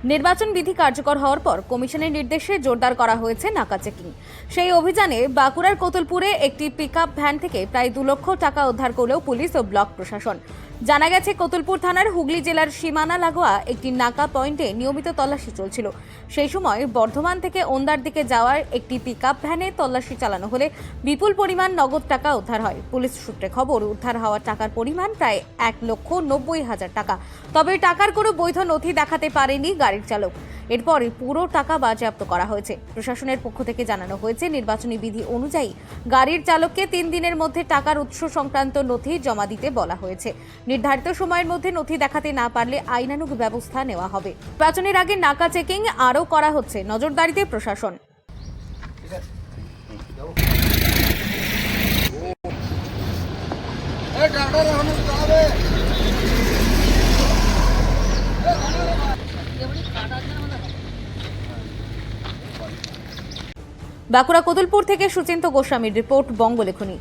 নির্বাচন বিধি কার্যকর হওয়ার পর কমিশনের নির্দেশে জোরদার করা হয়েছে নাকা চেকিং। সেই অভিযানে বাঁকুড়ার কোতুলপুরে একটি পিকআপ ভ্যান থেকে প্রায় 2 লক্ষ টাকা উদ্ধার করলেও পুলিশ ও ব্লক প্রশাসন। জানা গেছে, কোতুলপুর থানার হুগলি জেলার সীমানা লাগোয়া একটি নাকা পয়েন্টে নিয়মিত তল্লাশি চলছিল। সেই সময় বর্ধমান থেকে ওন্দার দিকে যাওয়ার একটি পিকআপ ভ্যানে তল্লাশি চালানো হলে বিপুল পরিমাণ নগদ টাকা উদ্ধার হয়। পুলিশ সূত্রে খবর, উদ্ধার হওয়া টাকার পরিমাণ প্রায় 1,90,000 টাকা। তবে টাকার কোনো বৈধ নথি দেখাতে পারেনি গাড়ির চালক। এরপর পুরো টাকা বাজেয়াপ্ত করা হয়েছে। প্রশাসনের পক্ষ থেকে জানানো হয়েছে, নির্বাচনী বিধি অনুযায়ী গাড়ির চালককে 3 দিনের মধ্যে টাকার উৎস সংক্রান্ত নথি জমা দিতে বলা হয়েছে। নির্ধারিত সময়ের মধ্যে নথি দেখাতে না পারলে আইনানুগ ব্যবস্থা নেওয়া হবে। নির্বাচনের আগে নাকা চেকিং আরও করা হচ্ছে, নজরদারিতে প্রশাসন। বাঁকুড়া কোতুলপুর থেকে সুচিন্ত গোস্বামীর রিপোর্ট, বঙ্গলেখনী।